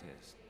test.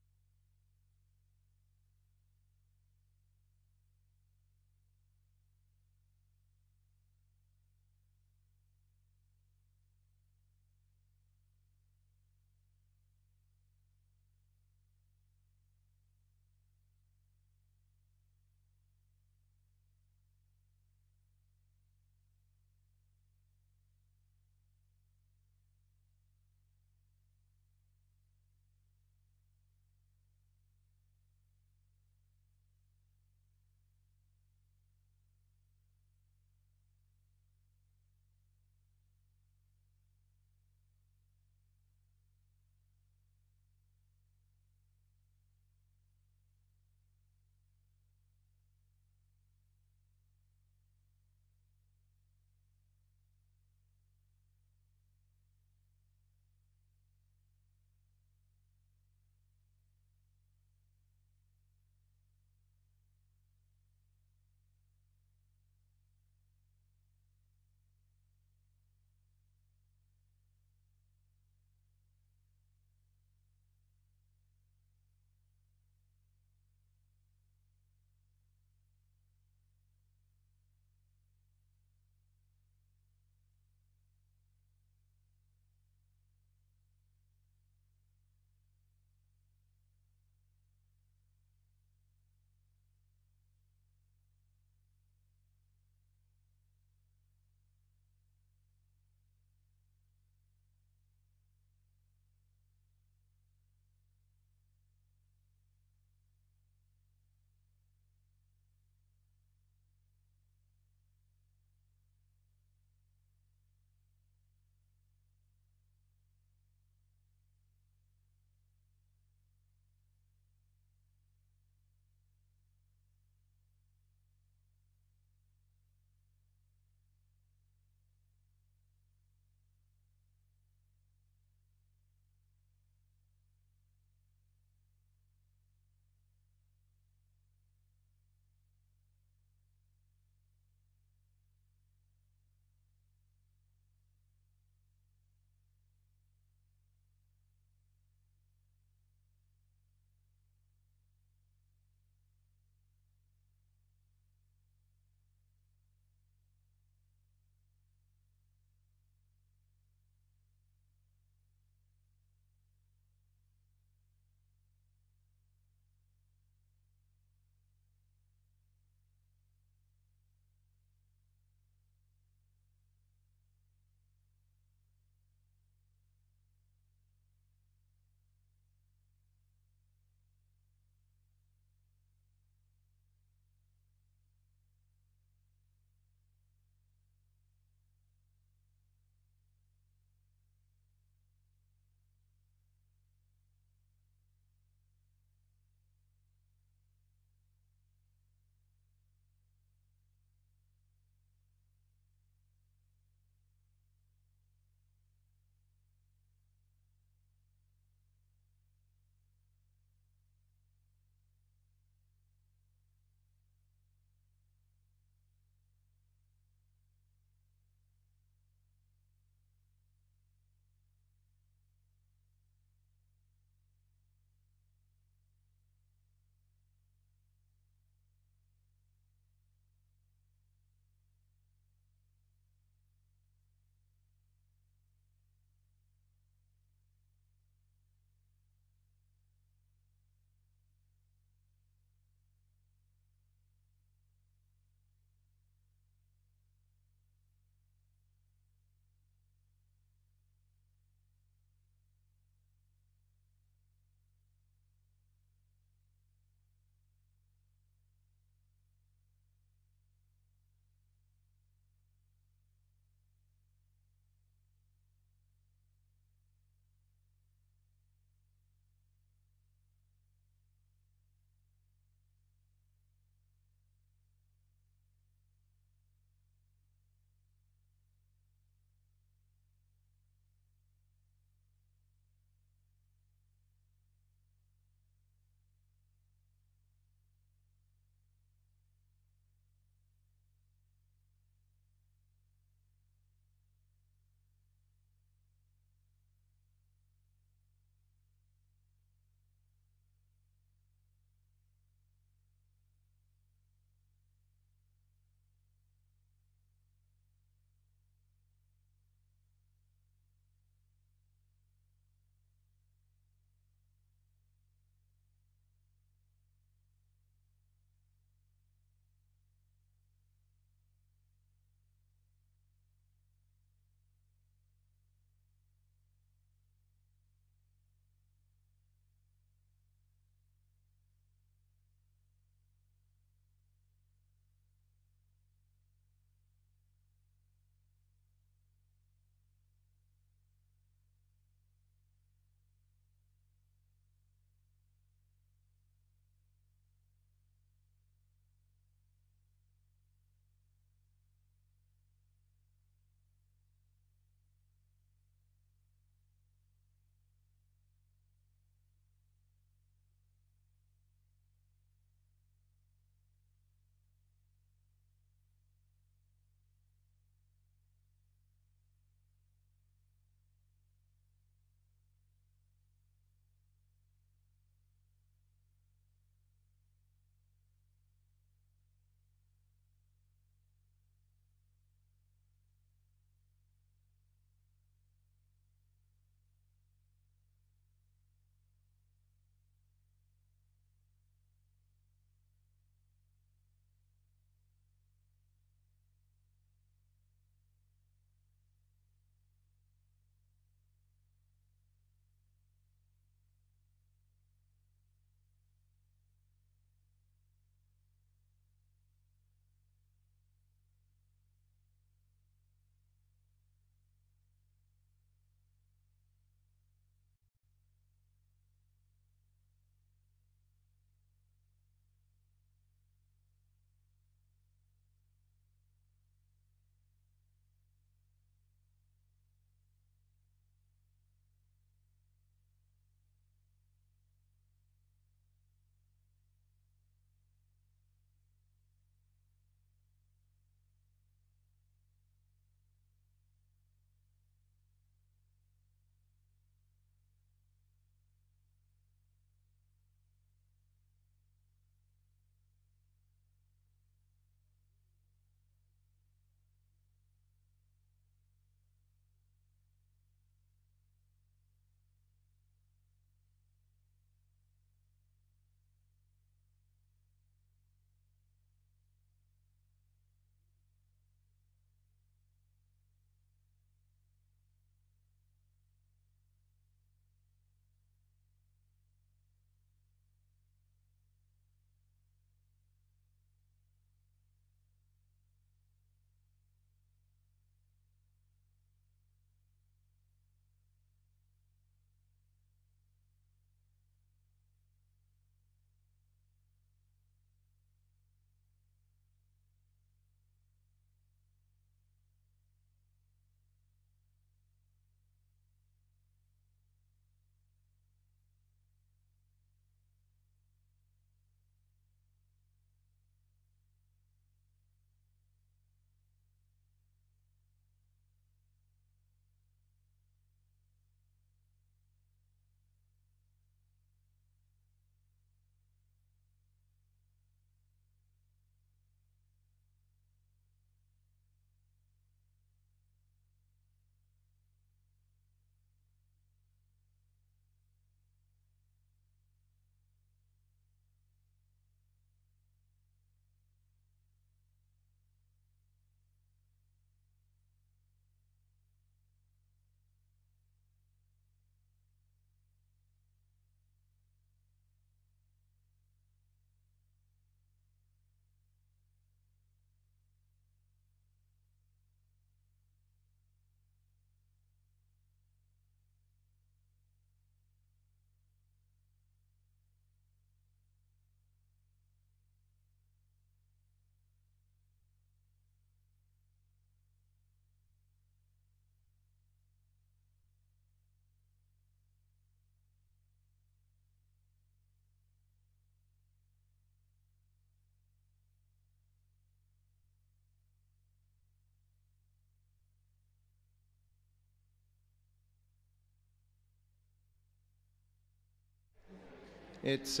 It's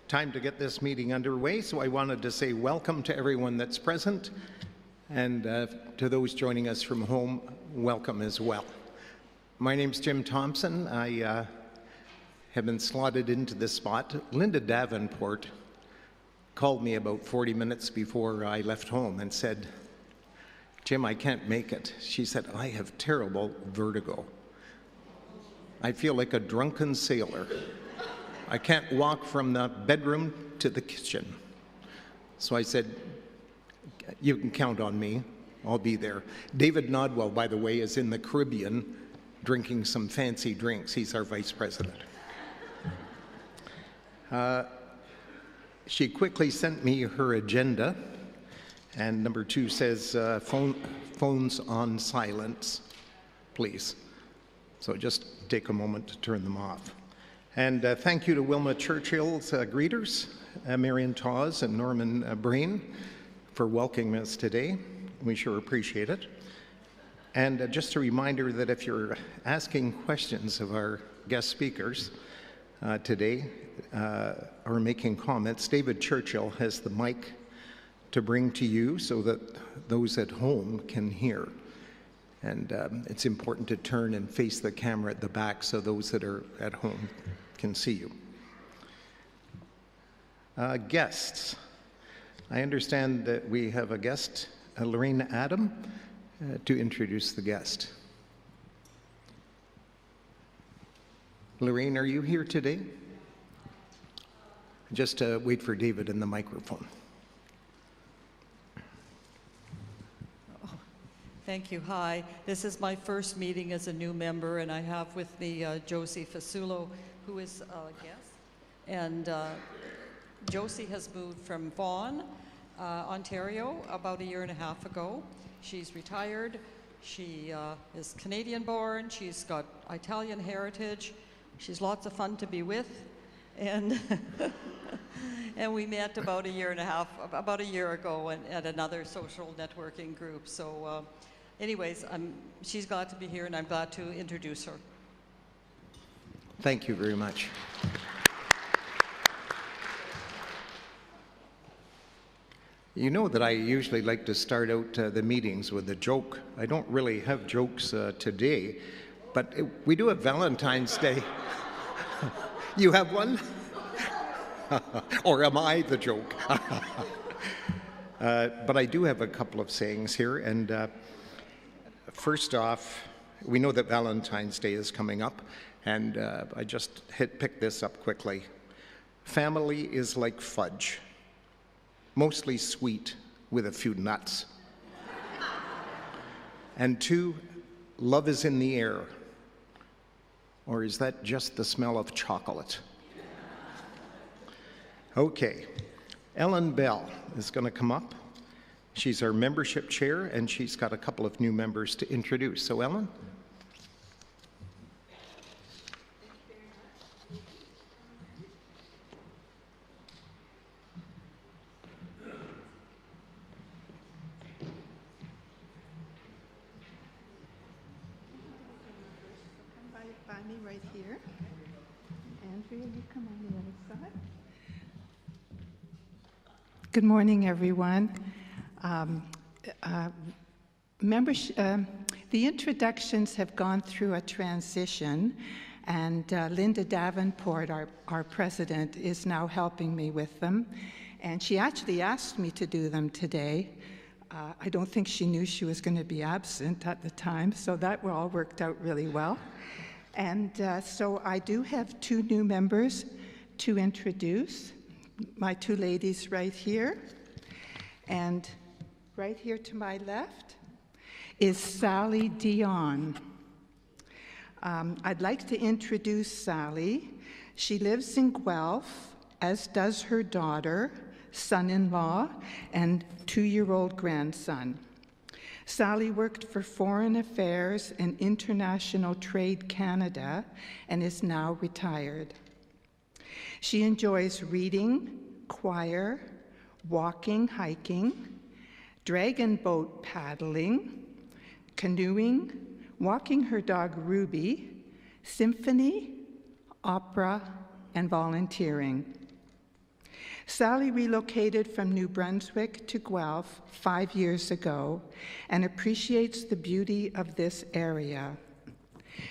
time to get this meeting underway, so I wanted to say welcome to everyone that's present, and to those joining us from home, welcome as well. My name's Jim Thompson. I have been slotted into this spot. Linda Davenport called me about 40 minutes before I left home and said, "Jim, I can't make it." She said, "I have terrible vertigo. I feel like a drunken sailor. I can't walk from the bedroom to the kitchen." So I said, "You can count on me. I'll be there." David Nodwell, by the way, is in the Caribbean drinking some fancy drinks. He's our vice president. She quickly sent me her agenda, and number 2 says, phones on silence, please. So just take a moment to turn them off. And thank you to Wilma Churchill's greeters, Marion Tawes and Norman Breen, for welcoming us today. We sure appreciate it. And just a reminder that if you're asking questions of our guest speakers today or making comments, David Churchill has the mic to bring to you so that those at home can hear. And it's important to turn and face the camera at the back so those that are at home can see you. Guests. I understand that we have a guest, Lorraine Adam, to introduce the guest. Lorraine, are you here today? Just wait for David in the microphone. Thank you. Hi. This is my first meeting as a new member, and I have with me Josie Fasulo, who is a guest. And Josie has moved from Vaughan, Ontario, about 1.5 years ago. She's retired. She is Canadian-born. She's got Italian heritage. She's lots of fun to be with. And and we met about 1 year ago at another social networking group. So anyways, she's glad to be here, and I'm glad to introduce her. Thank you very much. You know that I usually like to start out the meetings with a joke. I don't really have jokes today, but we do have Valentine's Day. You have one? Or am I the joke? But I do have a couple of sayings here. And first off, we know that Valentine's Day is coming up, and I just picked this up quickly. Family is like fudge, mostly sweet with a few nuts. And 2, love is in the air. Or is that just the smell of chocolate? Okay, Ellen Bell is going to come up. She's our membership chair, and she's got a couple of new members to introduce. So, Ellen? By me right here. Andrea, you come on the other side. Good morning, everyone. The introductions have gone through a transition, and Linda Davenport, our president, is now helping me with them. And she actually asked me to do them today. I don't think she knew she was going to be absent at the time, so that all worked out really well. And so I do have 2 new members to introduce. My 2 ladies right here. And right here to my left is Sally Dion. I'd like to introduce Sally. She lives in Guelph, as does her daughter, son-in-law, and 2-year-old grandson. Sally worked for Foreign Affairs and International Trade Canada and is now retired. She enjoys reading, choir, walking, hiking, dragon boat paddling, canoeing, walking her dog Ruby, symphony, opera, and volunteering. Sally relocated from New Brunswick to Guelph 5 years ago and appreciates the beauty of this area.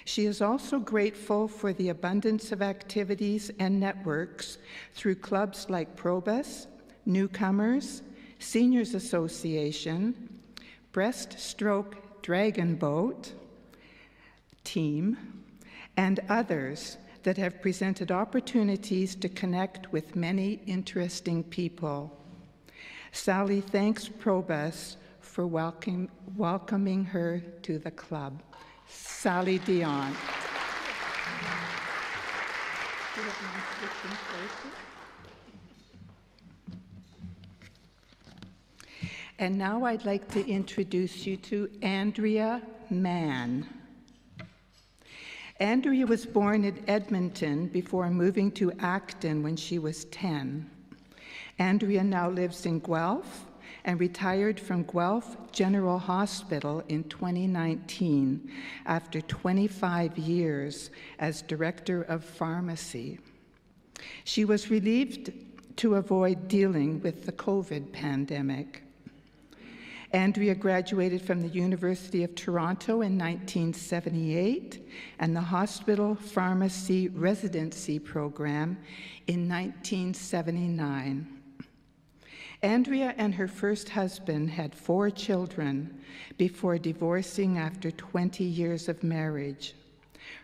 She is also grateful for the abundance of activities and networks through clubs like PROBUS, Newcomers, Seniors Association, Breaststroke Dragon Boat Team, and others that have presented opportunities to connect with many interesting people. Sally thanks PROBUS for welcoming her to the club. Sally Dion. And now I'd like to introduce you to Andrea Mann. Andrea was born in Edmonton before moving to Acton when she was 10. Andrea now lives in Guelph and retired from Guelph General Hospital in 2019 after 25 years as Director of Pharmacy. She was relieved to avoid dealing with the COVID pandemic. Andrea graduated from the University of Toronto in 1978 and the Hospital Pharmacy Residency Program in 1979. Andrea and her first husband had 4 children before divorcing after 20 years of marriage.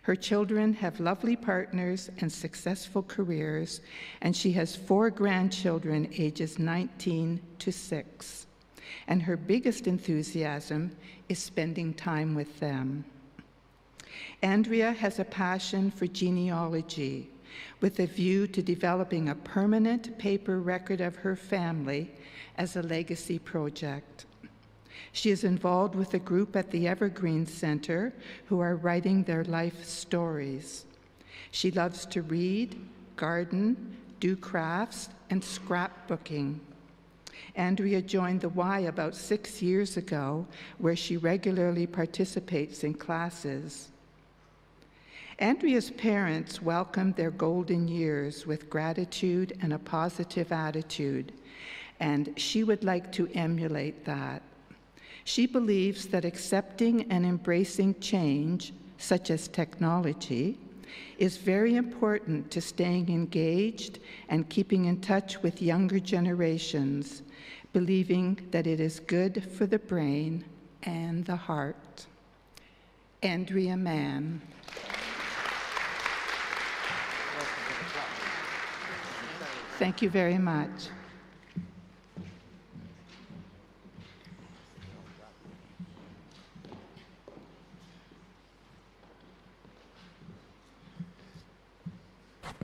Her children have lovely partners and successful careers, and she has 4 grandchildren ages 19 to 6. And her biggest enthusiasm is spending time with them. Andrea has a passion for genealogy, with a view to developing a permanent paper record of her family as a legacy project. She is involved with a group at the Evergreen Center who are writing their life stories. She loves to read, garden, do crafts, and scrapbooking. Andrea joined the Y about 6 years ago, where she regularly participates in classes. Andrea's parents welcomed their golden years with gratitude and a positive attitude, and she would like to emulate that. She believes that accepting and embracing change, such as technology, is very important to staying engaged and keeping in touch with younger generations, believing that it is good for the brain and the heart. Andrea Mann. Thank you very much.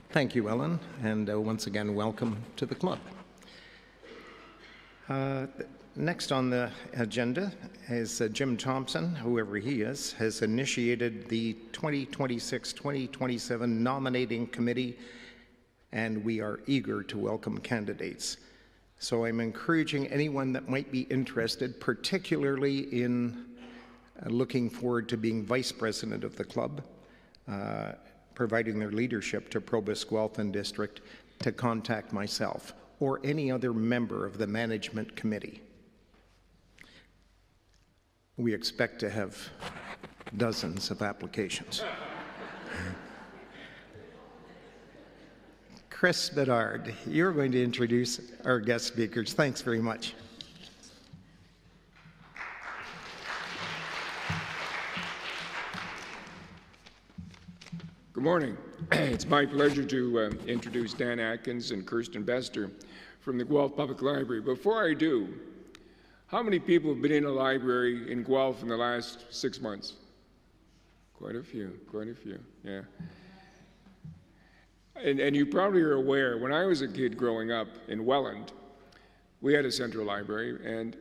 Thank you, Ellen, and once again, welcome to the club. Next on the agenda is Jim Thompson, whoever he is, has initiated the 2026-2027 nominating committee, and we are eager to welcome candidates. So I'm encouraging anyone that might be interested, particularly in looking forward to being vice president of the club, providing their leadership to PROBUS Guelph and District, to contact myself or any other member of the management committee. We expect to have dozens of applications. Chris Bedard, you're going to introduce our guest speakers. Thanks very much. Good morning. It's my pleasure to introduce Dan Atkins and Kirsten Bester from the Guelph Public Library. Before I do, how many people have been in a library in Guelph in the last 6 months? Quite a few, yeah. And you probably are aware, when I was a kid growing up in Welland, we had a central library, and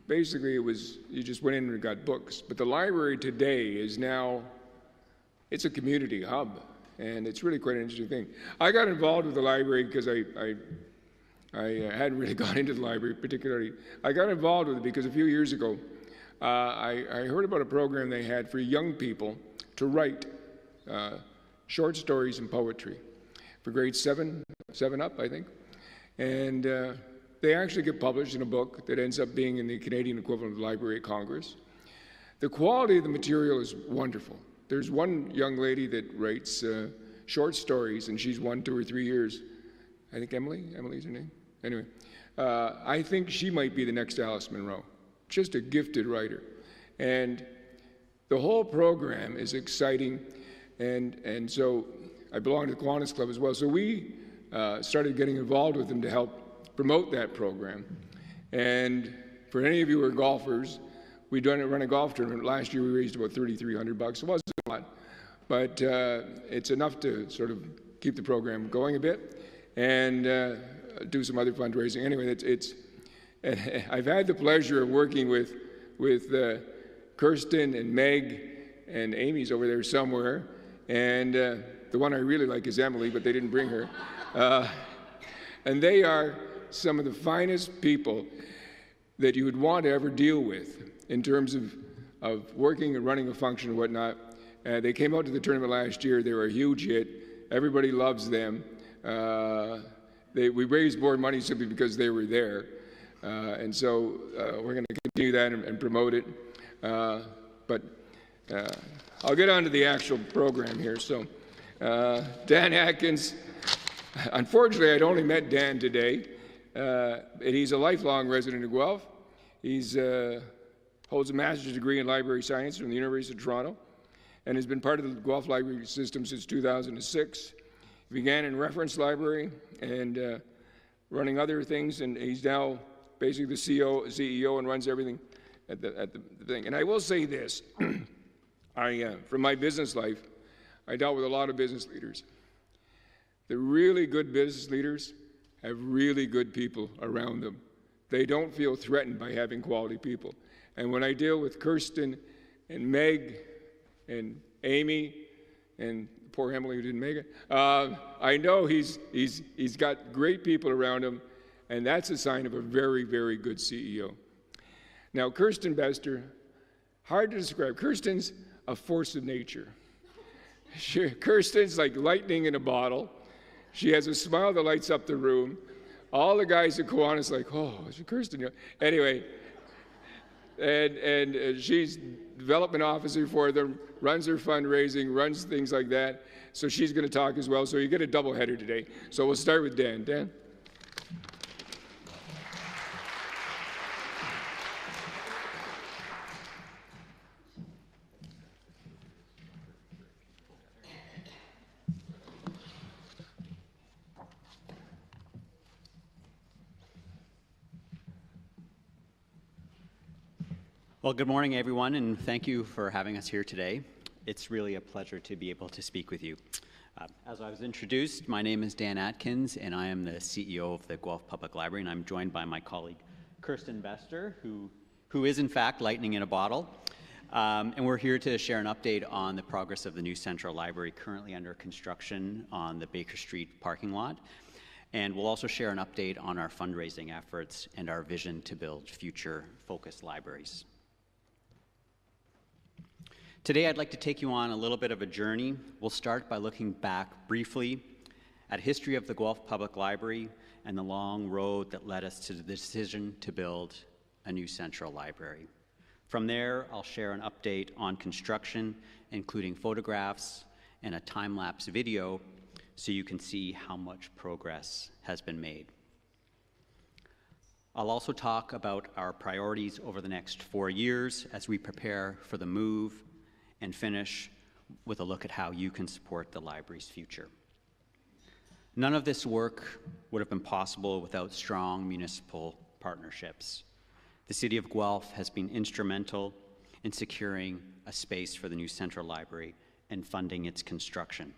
basically it was, you just went in and got books. But the library today is now, it's a community hub, and it's really quite an interesting thing. I got involved with the library because I hadn't really gone into the library particularly. I got involved with it because a few years ago, I heard about a program they had for young people to write short stories and poetry. for grade 7 up, I think. And they actually get published in a book that ends up being in the Canadian equivalent of the Library of Congress. The quality of the material is wonderful. There's one young lady that writes short stories, and she's won 2 or 3 years. I think Emily's her name. Anyway, I think she might be the next Alice Munro. Just a gifted writer. And the whole program is exciting, and so I belong to the Kiwanis Club as well. So we started getting involved with them to help promote that program. And for any of you who are golfers, we run a golf tournament. Last year we raised about $3,300. It wasn't a lot, but it's enough to sort of keep the program going a bit and do some other fundraising. Anyway, I've had the pleasure of working with Kirsten and Meg, and Amy's over there somewhere, and the one I really like is Emily, but they didn't bring her. And they are some of the finest people that you would want to ever deal with in terms of working and running a function and whatnot. They came out to the tournament last year. They were a huge hit. Everybody loves them. We raised more money simply because they were there. And so we're going to continue that and promote it. But I'll get on to the actual program here. So Dan Atkins, unfortunately, I'd only met Dan today. And he's a lifelong resident of Guelph. He's holds a master's degree in library science from the University of Toronto and has been part of the Guelph library system since 2006. He began in reference library and running other things, and he's now basically the CEO and runs everything at the thing. And I will say this, from my business life, I dealt with a lot of business leaders. The really good business leaders have really good people around them. They don't feel threatened by having quality people. And when I deal with Kirsten and Meg and Amy and poor Emily who didn't make it, I know he's got great people around him, and that's a sign of a very, very good CEO. Now, Kirsten Bester, hard to describe. Kirsten's a force of nature. Kirsten's like lightning in a bottle. She has a smile that lights up the room. All the guys at Kiwanis like, oh, it's Kirsten. Anyway, and she's development officer for them, runs their fundraising, runs things like that. So she's going to talk as well. So you get a double header today. So we'll start with Dan. Dan? Well, good morning, everyone, and thank you for having us here today. It's really a pleasure to be able to speak with you. As I was introduced, my name is Dan Atkins, and I am the CEO of the Guelph Public Library, and I'm joined by my colleague, Kirsten Bester, who is, in fact, lightning in a bottle. And we're here to share an update on the progress of the new Central Library currently under construction on the Baker Street parking lot. And we'll also share an update on our fundraising efforts and our vision to build future-focused libraries. Today, I'd like to take you on a little bit of a journey. We'll start by looking back briefly at history of the Guelph Public Library and the long road that led us to the decision to build a new Central Library. From there, I'll share an update on construction, including photographs and a time-lapse video, so you can see how much progress has been made. I'll also talk about our priorities over the next 4 years as we prepare for the move, and finish with a look at how you can support the library's future. None of this work would have been possible without strong municipal partnerships. The City of Guelph has been instrumental in securing a space for the new Central Library and funding its construction.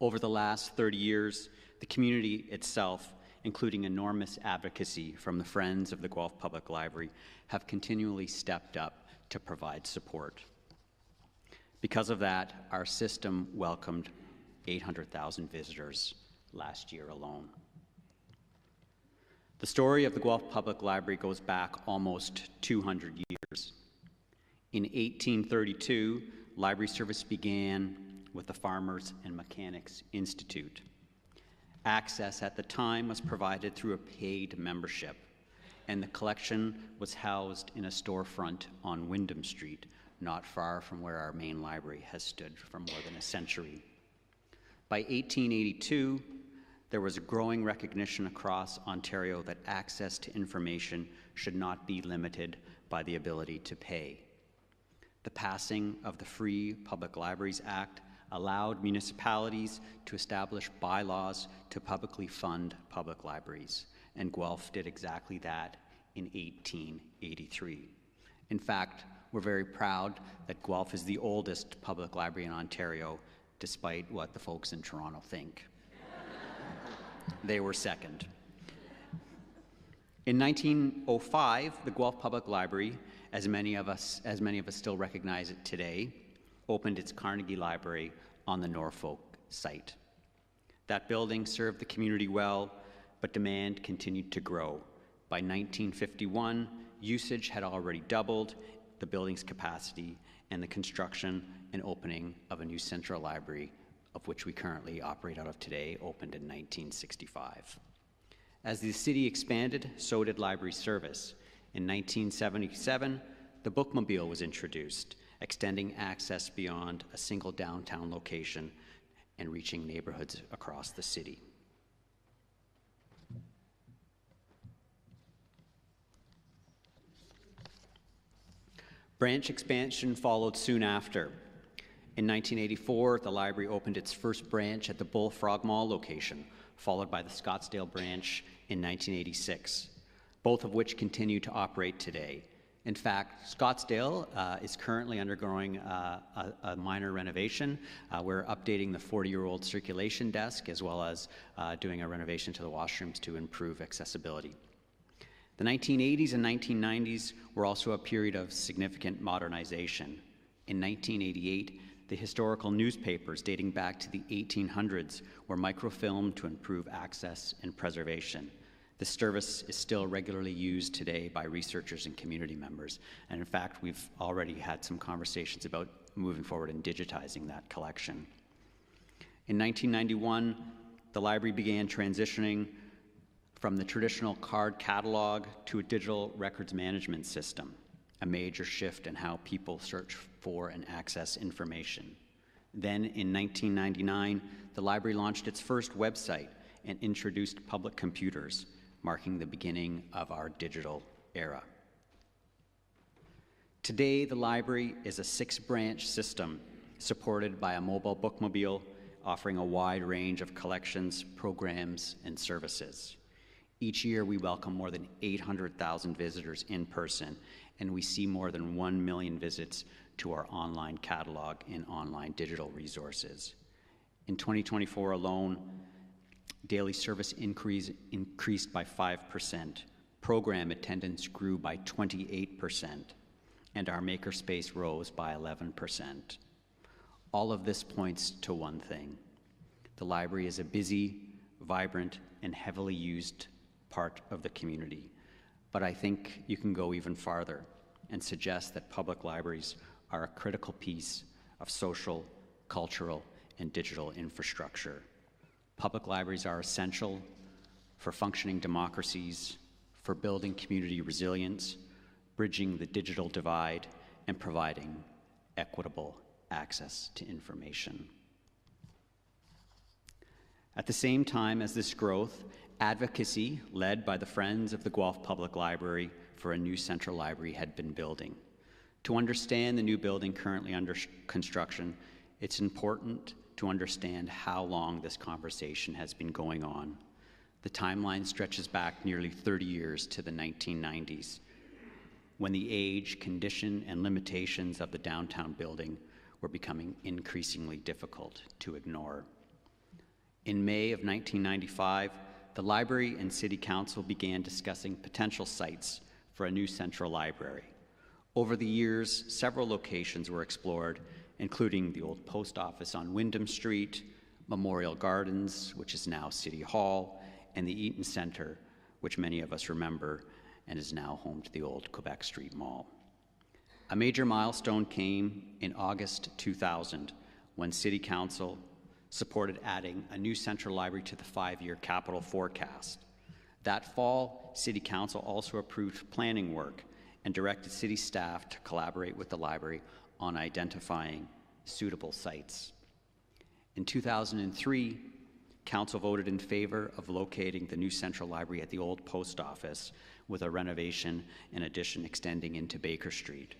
Over the last 30 years, the community itself, including enormous advocacy from the Friends of the Guelph Public Library, have continually stepped up to provide support. Because of that, our system welcomed 800,000 visitors last year alone. The story of the Guelph Public Library goes back almost 200 years. In 1832, library service began with the Farmers and Mechanics Institute. Access at the time was provided through a paid membership, and the collection was housed in a storefront on Wyndham Street, not far from where our main library has stood for more than a century. By 1882, there was a growing recognition across Ontario that access to information should not be limited by the ability to pay. The passing of the Free Public Libraries Act allowed municipalities to establish bylaws to publicly fund public libraries, and Guelph did exactly that in 1883. In fact, we're very proud that Guelph is the oldest public library in Ontario, despite what the folks in Toronto think. They were second. In 1905, the Guelph Public Library, as many of us still recognize it today, opened its Carnegie Library on the Norfolk site. That building served the community well, but demand continued to grow. By 1951, usage had already doubled the building's capacity, and the construction and opening of a new central library, of which we currently operate out of today, opened in 1965. As the city expanded, so did library service. In 1977, the bookmobile was introduced, extending access beyond a single downtown location and reaching neighborhoods across the city. Branch expansion followed soon after. In 1984, the library opened its first branch at the Bullfrog Mall location, followed by the Scottsdale branch in 1986, both of which continue to operate today. In fact, Scottsdale is currently undergoing a minor renovation. We're updating the 40-year-old circulation desk, as well as doing a renovation to the washrooms to improve accessibility. The 1980s and 1990s were also a period of significant modernization. In 1988, the historical newspapers dating back to the 1800s were microfilmed to improve access and preservation. This service is still regularly used today by researchers and community members. And in fact, we've already had some conversations about moving forward and digitizing that collection. In 1991, the library began transitioning from the traditional card catalog to a digital records management system, a major shift in how people search for and access information. Then in 1999, the library launched its first website and introduced public computers, marking the beginning of our digital era. Today, the library is a 6-branch system supported by a mobile bookmobile offering a wide range of collections, programs, and services. Each year, we welcome more than 800,000 visitors in person, and we see more than 1 million visits to our online catalog and online digital resources. In 2024 alone, daily service increased by 5%, program attendance grew by 28%, and our makerspace rose by 11%. All of this points to one thing. The library is a busy, vibrant, and heavily used part of the community. But I think you can go even farther and suggest that public libraries are a critical piece of social, cultural, and digital infrastructure. Public libraries are essential for functioning democracies, for building community resilience, bridging the digital divide, and providing equitable access to information. At the same time as this growth, advocacy led by the Friends of the Guelph Public Library for a new central library had been building. To understand the new building currently under construction, it's important to understand how long this conversation has been going on. The timeline stretches back nearly 30 years to the 1990s, when the age, condition, and limitations of the downtown building were becoming increasingly difficult to ignore. In May of 1995, the library and city council began discussing potential sites for a new central library. Over the years, several locations were explored, including the old post office on Wyndham Street, Memorial Gardens, which is now City Hall, and the Eaton Centre, which many of us remember and is now home to the old Quebec Street Mall. A major milestone came in August 2000 when City Council, supported adding a new central library to the 5-year capital forecast. That fall, City Council also approved planning work and directed city staff to collaborate with the library on identifying suitable sites. In 2003, Council voted in favor of locating the new central library at the old post office, with a renovation and addition extending into Baker Street.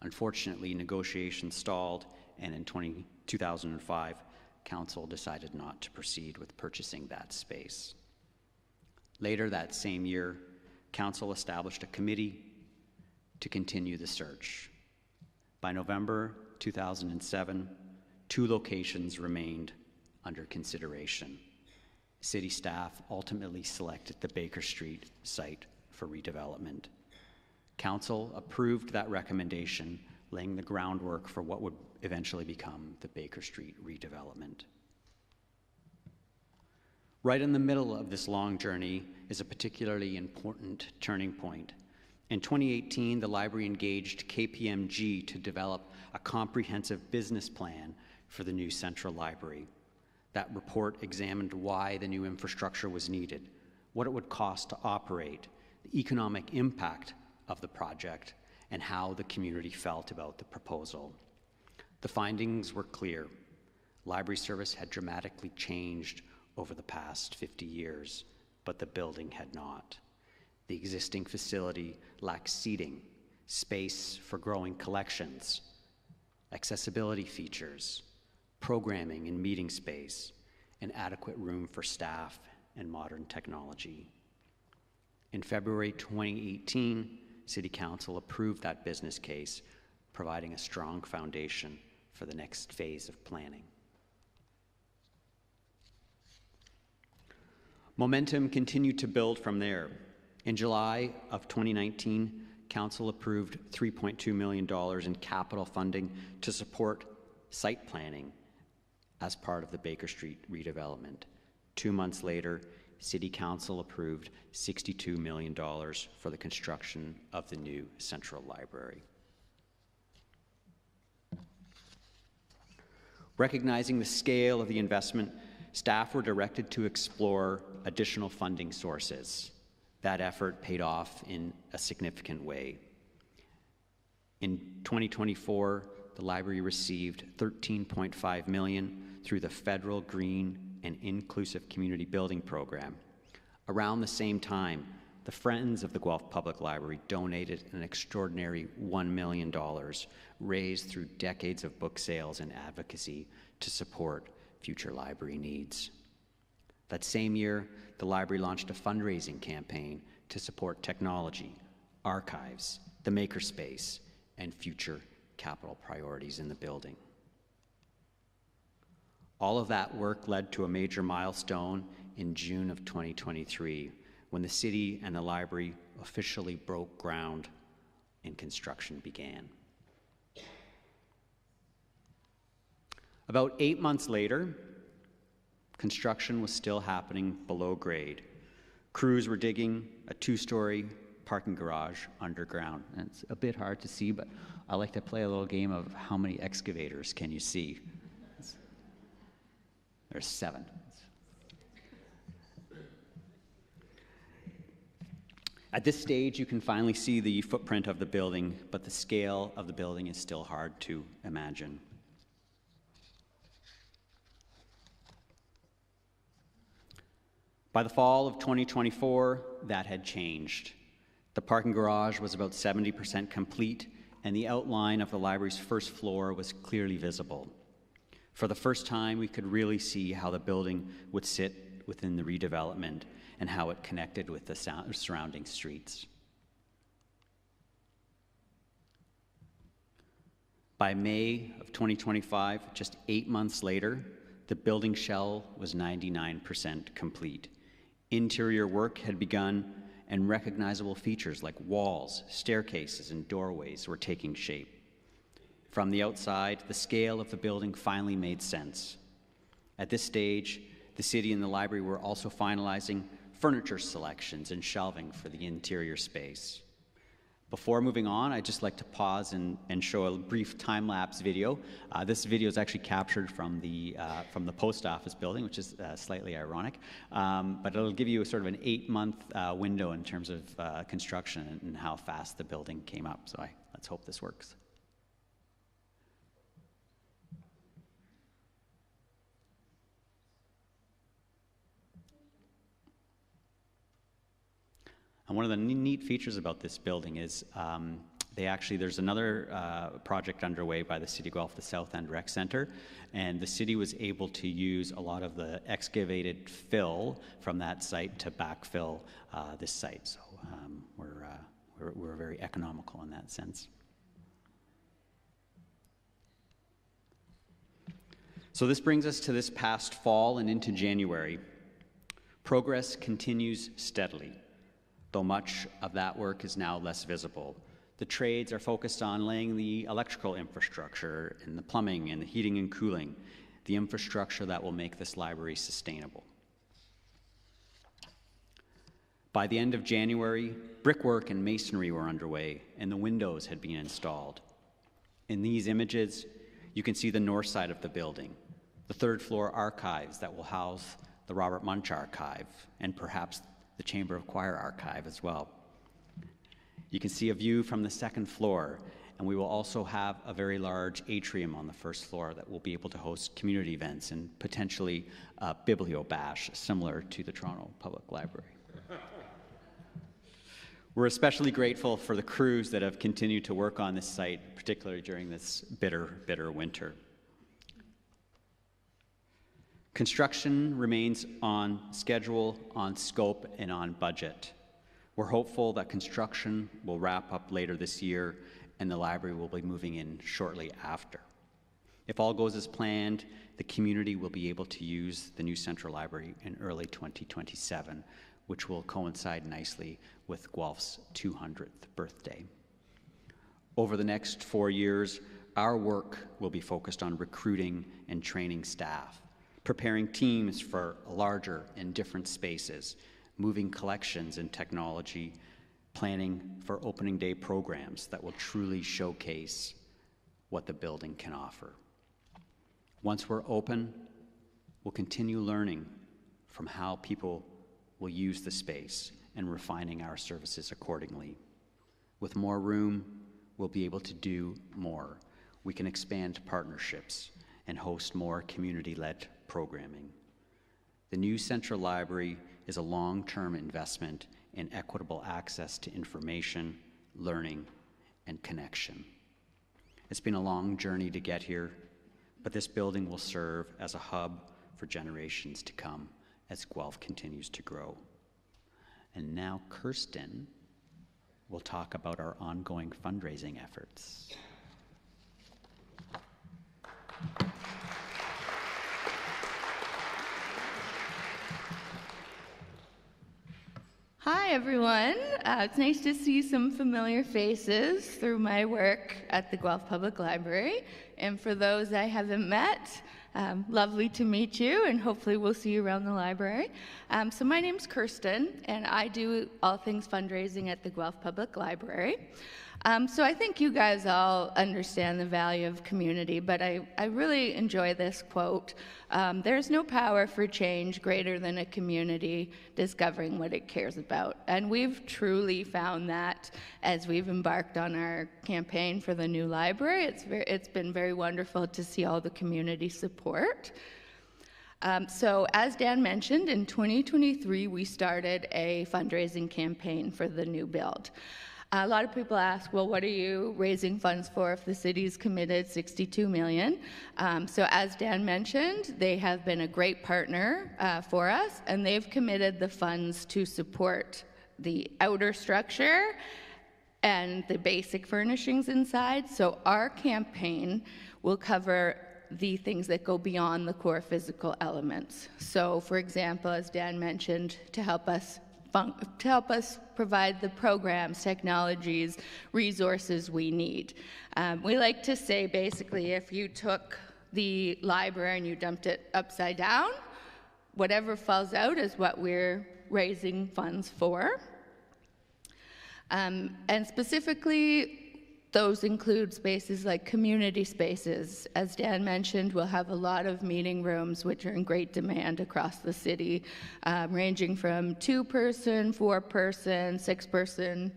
Unfortunately, negotiations stalled, and in 2005, Council decided not to proceed with purchasing that space. Later that same year, Council established a committee to continue the search. By November 2007, 2 locations remained under consideration. City staff ultimately selected the Baker Street site for redevelopment. Council approved that recommendation, laying the groundwork for what would eventually become the Baker Street redevelopment. Right in the middle of this long journey is a particularly important turning point. In 2018, the library engaged KPMG to develop a comprehensive business plan for the new central library. That report examined why the new infrastructure was needed, what it would cost to operate, the economic impact of the project, and how the community felt about the proposal. The findings were clear. Library service had dramatically changed over the past 50 years, but the building had not. The existing facility lacked seating, space for growing collections, accessibility features, programming and meeting space, and adequate room for staff and modern technology. In February 2018, City Council approved that business case, providing a strong foundation for the next phase of planning. Momentum continued to build from there. In July of 2019, Council approved $3.2 million in capital funding to support site planning as part of the Baker Street redevelopment. 2 months later, City Council approved $62 million for the construction of the new central library. Recognizing the scale of the investment, staff were directed to explore additional funding sources. That effort paid off in a significant way. In 2024, the library received $13.5 million through the Federal Green and Inclusive Community Building Program. Around the same time, the Friends of the Guelph Public Library donated an extraordinary $1 million raised through decades of book sales and advocacy to support future library needs. That same year, the library launched a fundraising campaign to support technology, archives, the makerspace, and future capital priorities in the building. All of that work led to a major milestone in June of 2023, when the city and the library officially broke ground and construction began. About 8 months later, construction was still happening below grade. Crews were digging a 2-story parking garage underground. And it's a bit hard to see, but I like to play a little game of how many excavators can you see? There's 7. At this stage, you can finally see the footprint of the building, but the scale of the building is still hard to imagine. By the fall of 2024, that had changed. The parking garage was about 70% complete, and the outline of the library's first floor was clearly visible. For the first time, we could really see how the building would sit within the redevelopment and how it connected with the surrounding streets. By May of 2025, just 8 months later, the building shell was 99% complete. Interior work had begun, and recognizable features like walls, staircases, and doorways were taking shape. From the outside, the scale of the building finally made sense. At this stage, the city and the library were also finalizing furniture selections and shelving for the interior space. Before moving on, I'd just like to pause and show a brief time-lapse video. This video is actually captured from the post office building, which is slightly ironic, but it'll give you a sort of an 8-month window in terms of construction and how fast the building came up. So let's hope this works. And one of the neat features about this building is there's another project underway by the City of Guelph, the South End Rec Center, and the city was able to use a lot of the excavated fill from that site to backfill this site. So we're very economical in that sense. So this brings us to this past fall and into January. Progress continues steadily, though much of that work is now less visible. The trades are focused on laying the electrical infrastructure and the plumbing and the heating and cooling, the infrastructure that will make this library sustainable. By the end of January, brickwork and masonry were underway, and the windows had been installed. In these images, you can see the north side of the building, the third-floor archives that will house the Robert Munch Archive, and perhaps the Chamber of Choir Archive as well. You can see a view from the second floor, and we will also have a very large atrium on the first floor that will be able to host community events and potentially a bibliobash similar to the Toronto Public Library. We're especially grateful for the crews that have continued to work on this site, particularly during this bitter winter. Construction remains on schedule, on scope, and on budget. We're hopeful that construction will wrap up later this year and the library will be moving in shortly after. If all goes as planned, the community will be able to use the new Central Library in early 2027, which will coincide nicely with Guelph's 200th birthday. Over the next 4 years, our work will be focused on recruiting and training staff, preparing teams for larger and different spaces, moving collections and technology, planning for opening day programs that will truly showcase what the building can offer. Once we're open, we'll continue learning from how people will use the space and refining our services accordingly. With more room, we'll be able to do more. We can expand partnerships and host more community-led programming. The new Central Library is a long-term investment in equitable access to information, learning, and connection. It's been a long journey to get here, but this building will serve as a hub for generations to come as Guelph continues to grow. And now Kirsten will talk about our ongoing fundraising efforts. Hi, everyone. It's nice to see some familiar faces through my work at the Guelph Public Library. And for those I haven't met, lovely to meet you, and hopefully we'll see you around the library. So my name's Kirsten, and I do all things fundraising at the Guelph Public Library. So I think you guys all understand the value of community, but I really enjoy this quote. There's no power for change greater than a community discovering what it cares about. And we've truly found that as we've embarked on our campaign for the new library. It's been very wonderful to see all the community support. So as Dan mentioned, in 2023, we started a fundraising campaign for the new build. A lot of people ask, well, what are you raising funds for if the city's committed $62 million? So as Dan mentioned, they have been a great partner for us, and they've committed the funds to support the outer structure and the basic furnishings inside. So our campaign will cover the things that go beyond the core physical elements. So for example, as Dan mentioned, to help us provide the programs, technologies, resources we need. We like to say basically if you took the library and you dumped it upside down, whatever falls out is what we're raising funds for. And specifically, those include spaces like community spaces. As Dan mentioned, we'll have a lot of meeting rooms which are in great demand across the city, ranging from 2-person, 4-person, 6-person,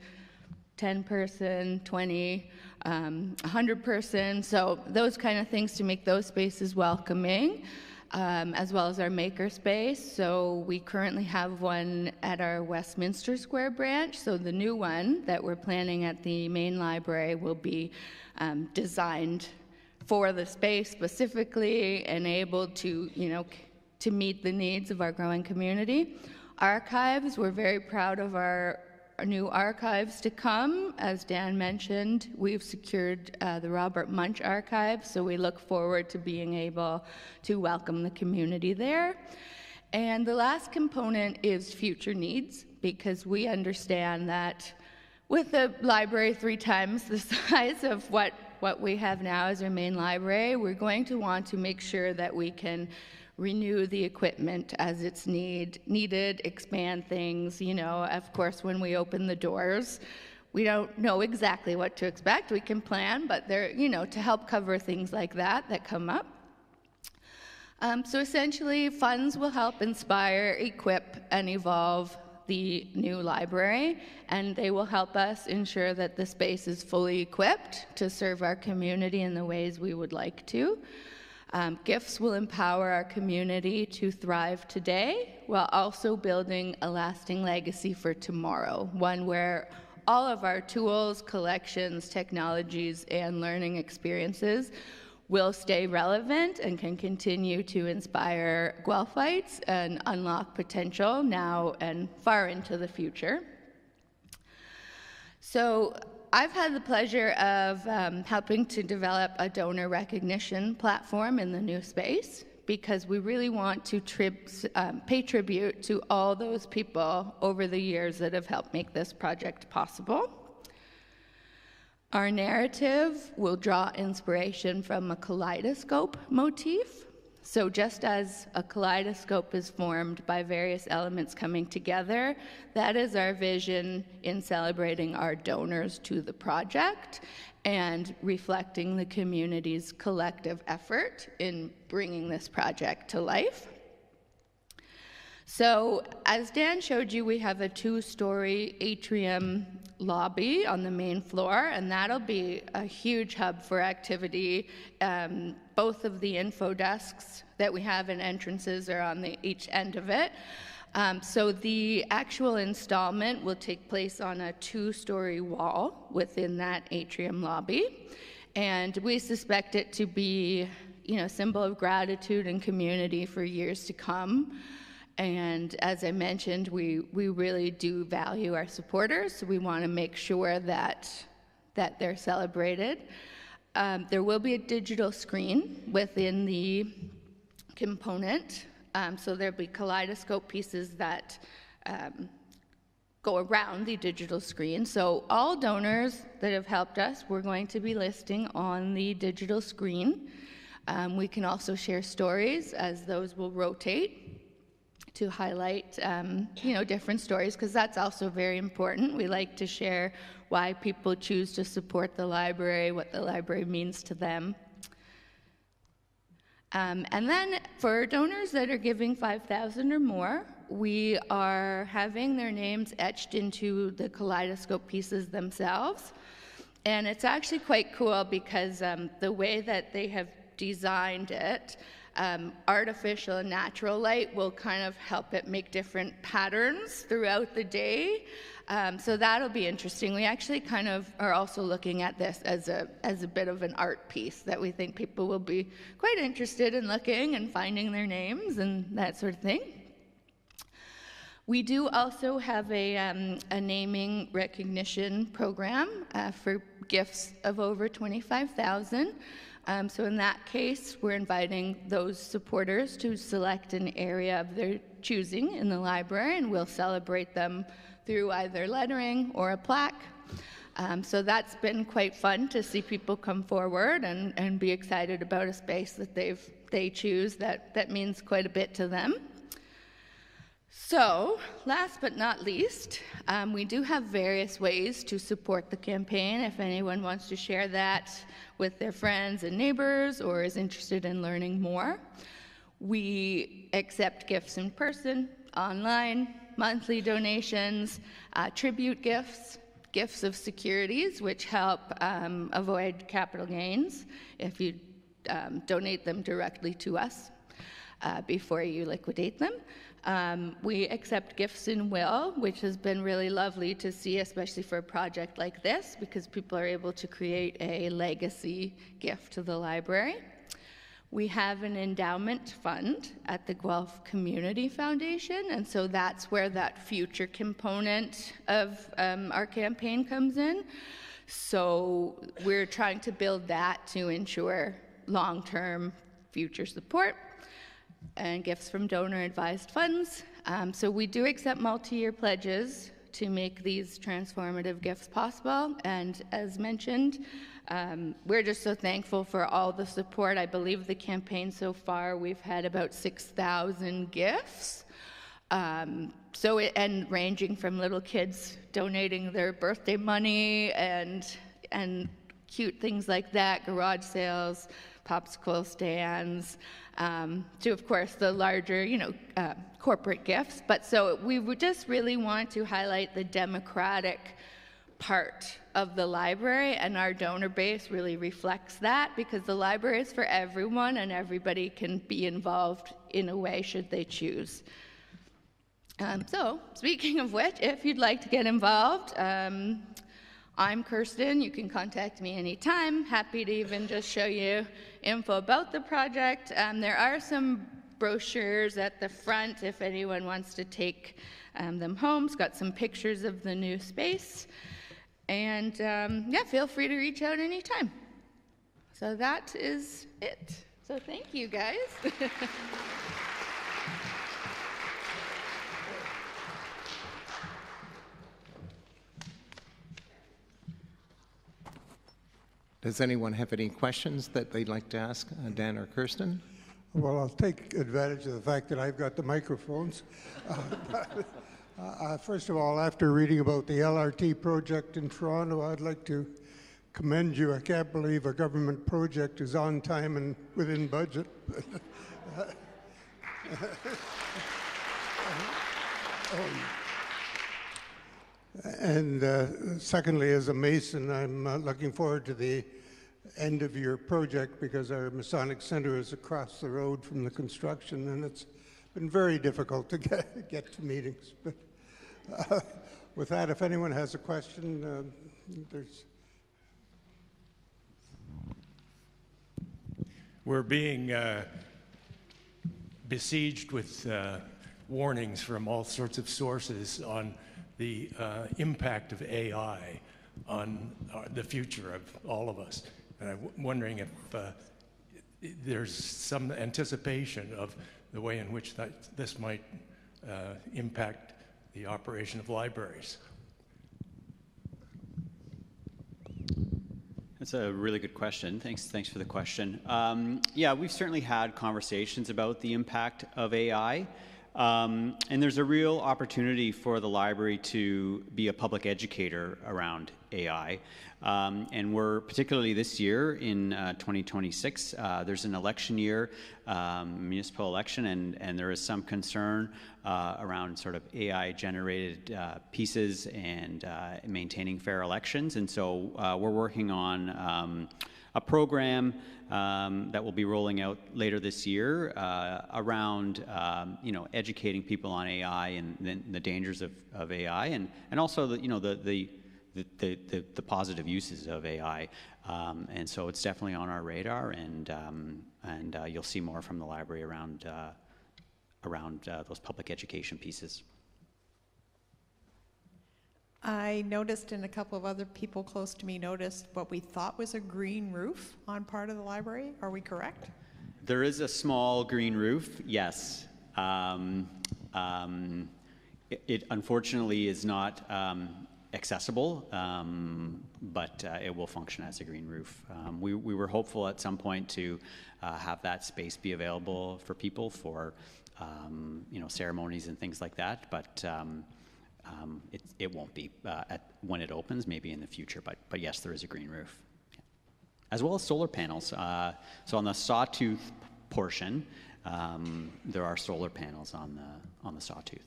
10-person, 20, 100-person. So those kind of things to make those spaces welcoming, as well as our maker space. So we currently have one at our Westminster Square branch. So the new one that we're planning at the main library will be designed for the space specifically and able to, to meet the needs of our growing community. Archives, we're very proud of our new archives to come. As Dan mentioned, we've secured the Robert Munch Archive, so we look forward to being able to welcome the community there. And the last component is future needs, because we understand that with a library 3 times the size of what we have now as our main library, we're going to want to make sure that we can renew the equipment as it's needed, expand things. Of course, when we open the doors, we don't know exactly what to expect. We can plan, but they're, to help cover things like that come up. So essentially, funds will help inspire, equip, and evolve the new library, and they will help us ensure that the space is fully equipped to serve our community in the ways we would like to. Gifts will empower our community to thrive today while also building a lasting legacy for tomorrow, one where all of our tools, collections, technologies, and learning experiences will stay relevant and can continue to inspire Guelphites and unlock potential now and far into the future. So I've had the pleasure of helping to develop a donor recognition platform in the new space, because we really want to pay tribute to all those people over the years that have helped make this project possible. Our narrative will draw inspiration from a kaleidoscope motif. So just as a kaleidoscope is formed by various elements coming together, that is our vision in celebrating our donors to the project and reflecting the community's collective effort in bringing this project to life. So as Dan showed you, we have a 2-story atrium lobby on the main floor, and that'll be a huge hub for activity. Both of the info desks that we have and entrances are on each end of it. So the actual installment will take place on a 2-story wall within that atrium lobby. And we suspect it to be, a symbol of gratitude and community for years to come. And as I mentioned, we really do value our supporters, so we want to make sure that they're celebrated. There will be a digital screen within the component, so there'll be kaleidoscope pieces that go around the digital screen. So all donors that have helped us, we're going to be listing on the digital screen. We can also share stories, as those will rotate to highlight, different stories, because that's also very important. We like to share why people choose to support the library, what the library means to them. And then for donors that are giving $5,000 or more, we are having their names etched into the kaleidoscope pieces themselves. And it's actually quite cool because the way that they have designed it, artificial and natural light will kind of help it make different patterns throughout the day. So that'll be interesting. We actually kind of are also looking at this as a bit of an art piece that we think people will be quite interested in looking and finding their names and that sort of thing. We do also have a naming recognition program for gifts of over $25,000. So in that case, we're inviting those supporters to select an area of their choosing in the library, and we'll celebrate them through either lettering or a plaque. So that's been quite fun to see people come forward and be excited about a space that they choose that means quite a bit to them. So, last but not least, we do have various ways to support the campaign. If anyone wants to share that with their friends and neighbors or is interested in learning more, we accept gifts in person, online, monthly donations, tribute gifts, gifts of securities, which help avoid capital gains if you donate them directly to us before you liquidate them. We accept gifts in will, which has been really lovely to see, especially for a project like this, because people are able to create a legacy gift to the library. We have an endowment fund at the Guelph Community Foundation, and so that's where that future component of our campaign comes in. So we're trying to build that to ensure long-term future support and gifts from donor-advised funds. So we do accept multi-year pledges to make these transformative gifts possible, and as mentioned, we're just so thankful for all the support. I believe the campaign so far, we've had about 6,000 gifts. And ranging from little kids donating their birthday money and cute things like that, garage sales, popsicle stands, to, of course, the larger, corporate gifts. But so we would just really want to highlight the democratic part of the library, and our donor base really reflects that, because the library is for everyone and everybody can be involved in a way should they choose. So speaking of which, if you'd like to get involved, I'm Kirsten. You can contact me anytime. Happy to even just show you info about the project. There are some brochures at the front if anyone wants to take them home. It's got some pictures of the new space. And yeah, feel free to reach out anytime. So that is it. So thank you, guys. Does anyone have any questions that they'd like to ask Dan or Kirsten? Well, I'll take advantage of the fact that I've got the microphones. First of all, after reading about the LRT project in Toronto, I'd like to commend you. I can't believe a government project is on time and within budget. And secondly, as a Mason, I'm looking forward to the end of your project, because our Masonic Center is across the road from the construction, and it's been very difficult to get to meetings. But with that, if anyone has a question, there's... We're being besieged with warnings from all sorts of sources on the impact of AI on the future of all of us. And I'm wondering if there's some anticipation of the way in which this might impact the operation of libraries. That's a really good question. Thanks for the question. Yeah, we've certainly had conversations about the impact of AI. And there's a real opportunity for the library to be a public educator around AI. And we're, particularly this year in 2026, there's an election year, municipal election, and there is some concern around sort of AI-generated pieces and maintaining fair elections. And so we're working on a program that will be rolling out later this year around educating people on AI and the dangers of AI, and also the positive uses of AI. And so it's definitely on our radar, and you'll see more from the library around those public education pieces. I noticed, and a couple of other people close to me noticed, what we thought was a green roof on part of the library. Are we correct? There is a small green roof, yes. It unfortunately is not accessible, but it will function as a green roof. We were hopeful at some point to have that space be available for people for ceremonies and things like that, but it won't be when it opens, maybe in the future, but yes, there is a green roof. Yeah. As well as solar panels. So on the sawtooth portion, there are solar panels on the sawtooth.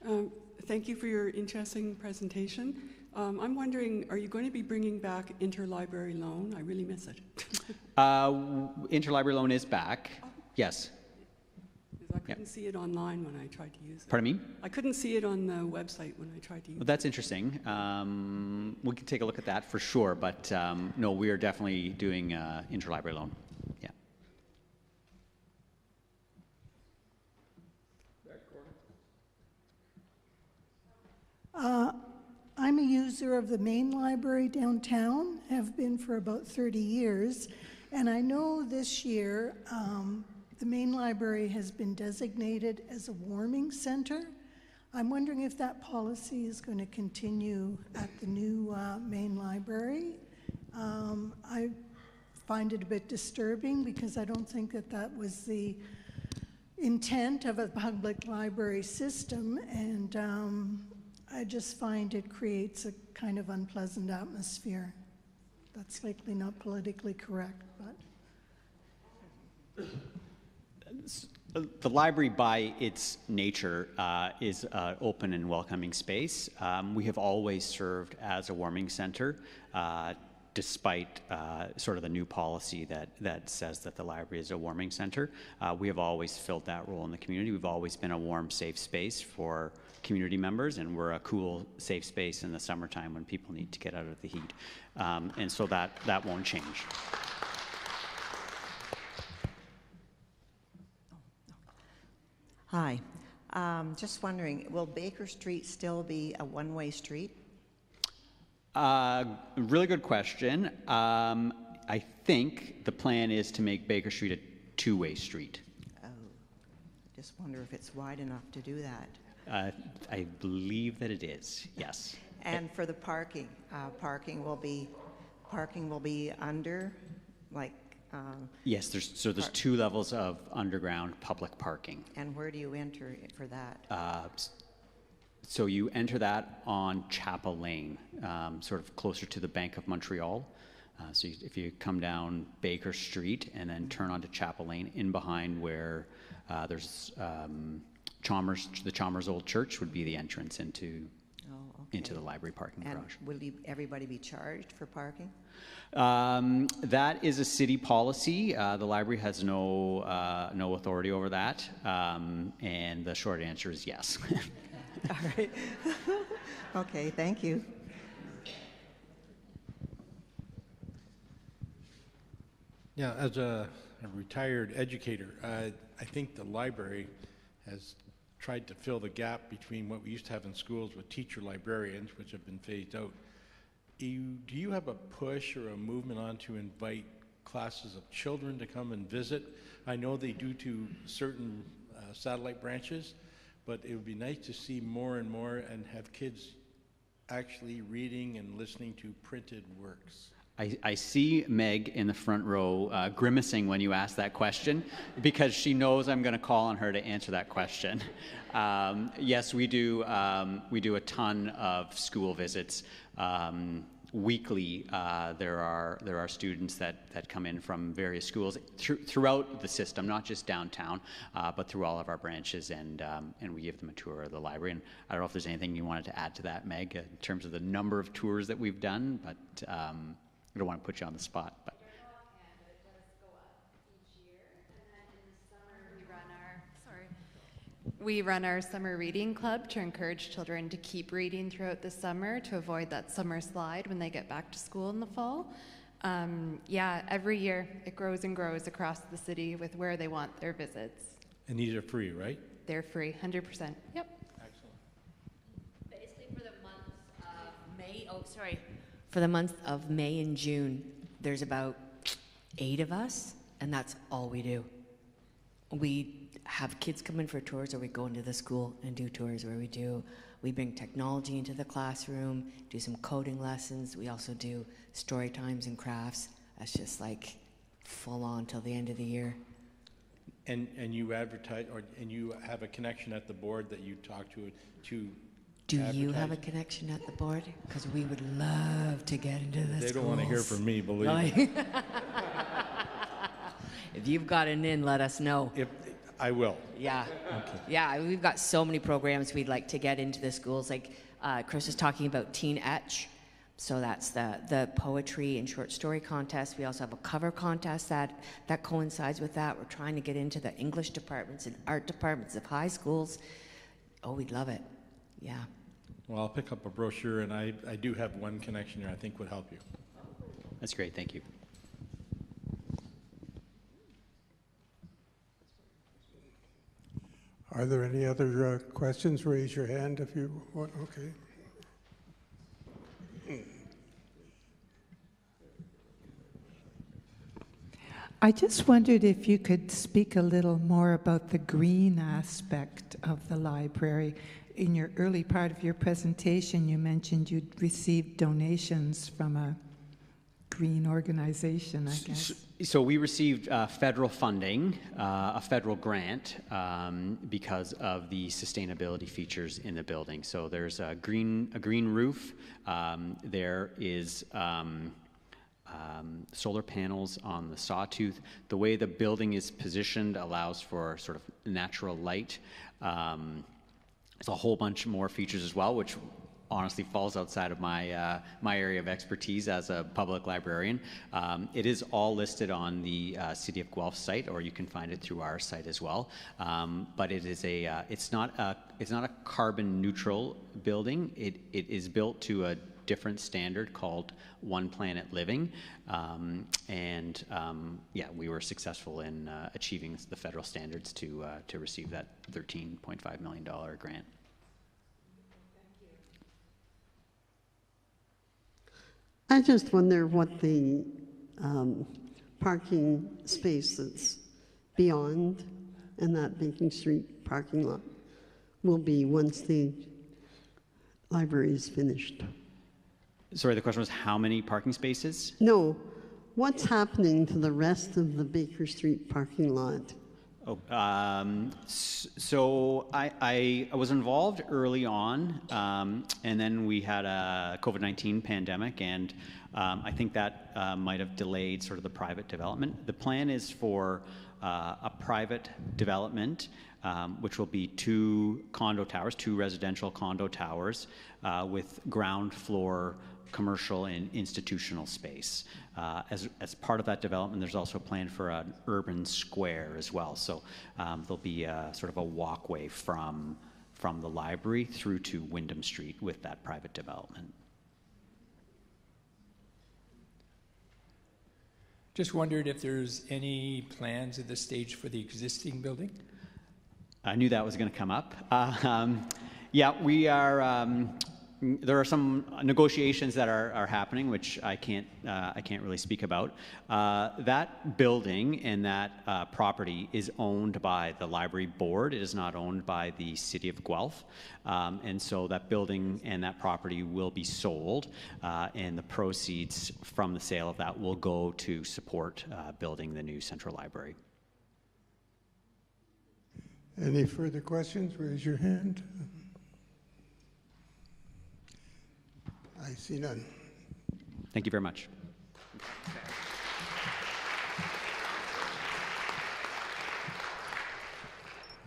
Okay. Thank you for your interesting presentation. I'm wondering, are you going to be bringing back interlibrary loan? I really miss it. Interlibrary loan is back. Yes. I couldn't see it online when I tried to use it. Pardon me? I couldn't see it on the website when I tried to use it. Well, that's interesting. We can take a look at that for sure, but no, we are definitely doing interlibrary loan. Yeah. I'm a user of the main library downtown, have been for about 30 years, and I know this year the main library has been designated as a warming center. I'm wondering if that policy is going to continue at the new main library. I find it a bit disturbing because I don't think that was the intent of a public library system, and I just find it creates a kind of unpleasant atmosphere. That's likely not politically correct, but. The library, by its nature, is an open and welcoming space. We have always served as a warming center, despite sort of the new policy that says that the library is a warming center. We have always filled that role in the community. We've always been a warm, safe space for community members, and we're a cool, safe space in the summertime when people need to get out of the heat. And so that won't change. Hi. Just wondering, will Baker Street still be a one-way street? Really good question. I think the plan is to make Baker Street a two-way street. Oh, just wonder if it's wide enough to do that. I believe that it is, yes. And for the parking, parking will be under, like. Yes, there's 2 levels of underground public parking. And where do you enter for that? So you enter that on Chapel Lane, sort of closer to the Bank of Montreal. So if you come down Baker Street and then turn onto Chapel Lane, in behind where there's the Chalmers Old Church would be the entrance into the library parking garage. And will everybody be charged for parking? That is a city policy. The library has no authority over that, and the short answer is yes. All right. Okay, thank you. Yeah, as a retired educator, I think the library has tried to fill the gap between what we used to have in schools with teacher librarians, which have been phased out. Do you have a push or a movement on to invite classes of children to come and visit? I know they do to certain satellite branches, but it would be nice to see more and more and have kids actually reading and listening to printed works. I see Meg in the front row grimacing when you ask that question because she knows I'm going to call on her to answer that question. Yes, we do a ton of school visits. Weekly, there are students that come in from various schools throughout the system, not just downtown, but through all of our branches, and we give them a tour of the library. And I don't know if there's anything you wanted to add to that, Meg, in terms of the number of tours that we've done, but I don't want to put you on the spot. But. We run our summer reading club to encourage children to keep reading throughout the summer to avoid that summer slide when they get back to school in the fall. Yeah, every year it grows and grows across the city with where they want their visits. And these are free, right? They're free, 100%. Yep. Excellent. Basically for the months of May, for the months of May and June, there's about 8 of us, and that's all we do. we have kids come in for tours, or we go into the school and do tours where we bring technology into the classroom, do some coding lessons. We also do story times and crafts. That's just like full on till the end of the year. And you advertise, and you have a connection at the board that you talk to Do you have a connection at the board? Because we would love to get into this. They don't want to hear from me, believe me. If you've got an in, let us know. I will. Yeah. Okay. Yeah, we've got so many programs we'd like to get into the schools. Like Chris was talking about Teen Etch. So that's the poetry and short story contest. We also have a cover contest that coincides with that. We're trying to get into the English departments and art departments of high schools. Oh, we'd love it. Yeah. Well, I'll pick up a brochure, and I do have one connection here I think would help you. That's great. Thank you. Are there any other questions? Raise your hand if you want. Okay. I just wondered if you could speak a little more about the green aspect of the library. In your early part of your presentation, you mentioned you'd received donations from a green organization, I guess. So we received federal funding, a federal grant, because of the sustainability features in the building. So there's a green roof. There is solar panels on the sawtooth. The way the building is positioned allows for sort of natural light. There's a whole bunch more features as well, which honestly falls outside of my my area of expertise as a public librarian. It is all listed on the City of Guelph site, or you can find it through our site as well. But it is it's not a carbon neutral building. It is built to a different standard called One Planet Living, yeah, we were successful in achieving the federal standards to receive that $13.5 million grant. I just wonder what the parking space that's beyond in that Baker Street parking lot will be once the library is finished. Sorry, the question was how many parking spaces? No, what's happening to the rest of the Baker Street parking lot? Oh, so I was involved early on, and then we had a COVID-19 pandemic, and I think that might have delayed sort of the private development. The plan is for a private development, which will be two residential condo towers with ground floor commercial and institutional space. As part of that development, there's also a plan for an urban square as well. So there'll be sort of a walkway from the library through to Wyndham Street with that private development. Just wondered if there's any plans at this stage for the existing building? I knew that was going to come up. Yeah, we are. There are some negotiations that are happening, which I can't really speak about. That building and that property is owned by the library board. It is not owned by the City of Guelph, and so that building and that property will be sold, and the proceeds from the sale of that will go to support building the new central library. Any further questions? Raise your hand. I see none. Thank you very much.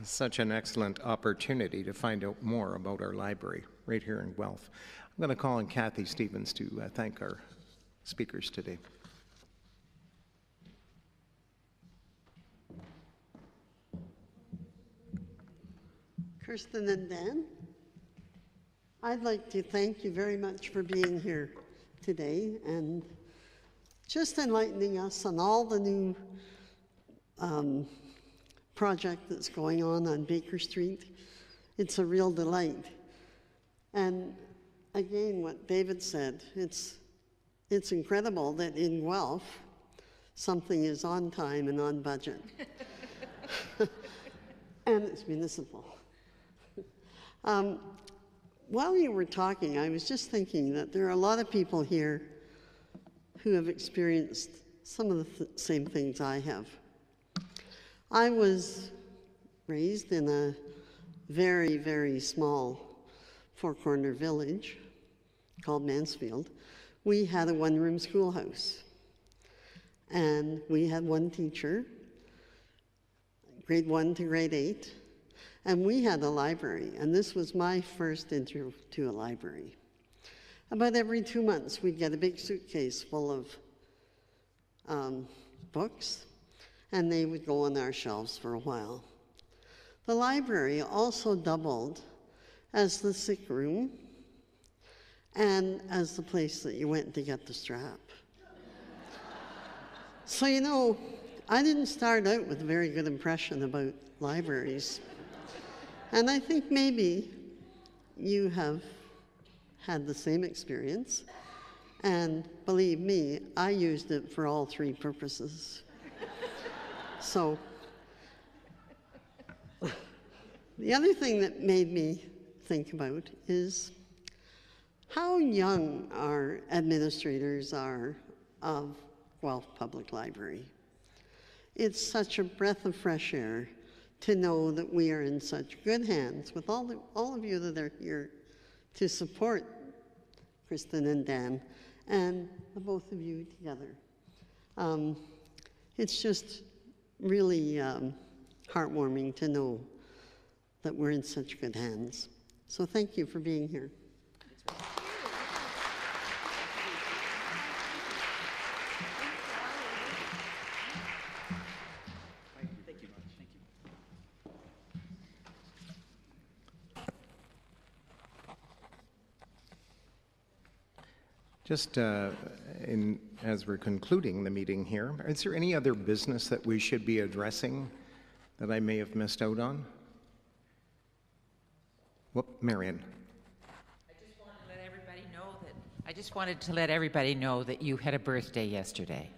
Such an excellent opportunity to find out more about our library right here in Guelph. I'm going to call on Kathy Stevens to thank our speakers today. Kirsten and Dan, I'd like to thank you very much for being here today and just enlightening us on all the new project that's going on Baker Street. It's a real delight. And again, what David said, it's incredible that in Guelph, something is on time and on budget. And it's municipal. While you were talking, I was just thinking that there are a lot of people here who have experienced some of the same things I have. I was raised in a very, very small four-corner village called Mansfield. We had a one-room schoolhouse, and we had one teacher, grade 1 to grade 8, and we had a library, and this was my first intro to a library. About every 2 months, we'd get a big suitcase full of books, and they would go on our shelves for a while. The library also doubled as the sick room and as the place that you went to get the strap. So, you know, I didn't start out with a very good impression about libraries. And I think maybe you have had the same experience. And believe me, I used it for all three purposes. So, the other thing that made me think about is how young our administrators are of Guelph Public Library. It's such a breath of fresh air to know that we are in such good hands with all of you that are here to support Kristen and Dan and the both of you together. It's just really heartwarming to know that we're in such good hands. So thank you for being here. Just as we're concluding the meeting here, is there any other business that we should be addressing that I may have missed out on? Whoop, Marion. I just wanted to let everybody know that you had a birthday yesterday.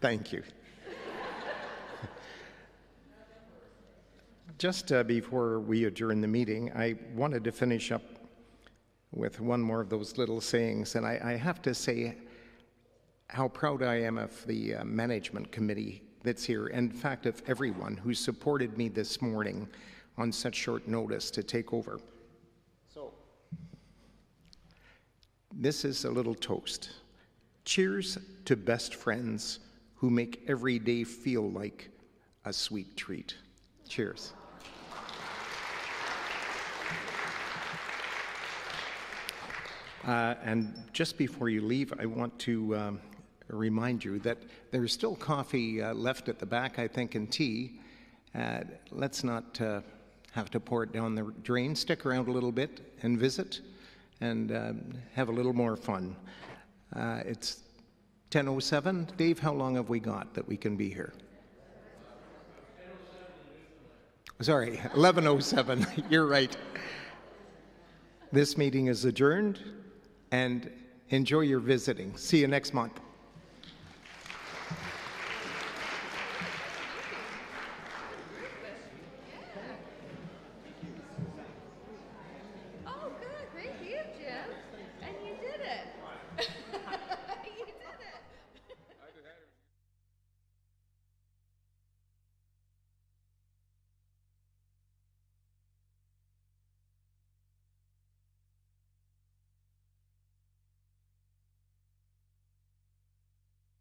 Thank you. Just before we adjourn the meeting, I wanted to finish up with one more of those little sayings, and I have to say how proud I am of the management committee that's here, and in fact of everyone who supported me this morning on such short notice to take over. So, this is a little toast. Cheers to best friends who make every day feel like a sweet treat. Cheers. And just before you leave, I want to remind you that there's still coffee left at the back, I think, and tea. Let's not have to pour it down the drain. Stick around a little bit and visit and have a little more fun. It's 10:07. Dave, how long have we got that we can be here? Sorry, 11:07. You're right. This meeting is adjourned, and enjoy your visiting. See you next month.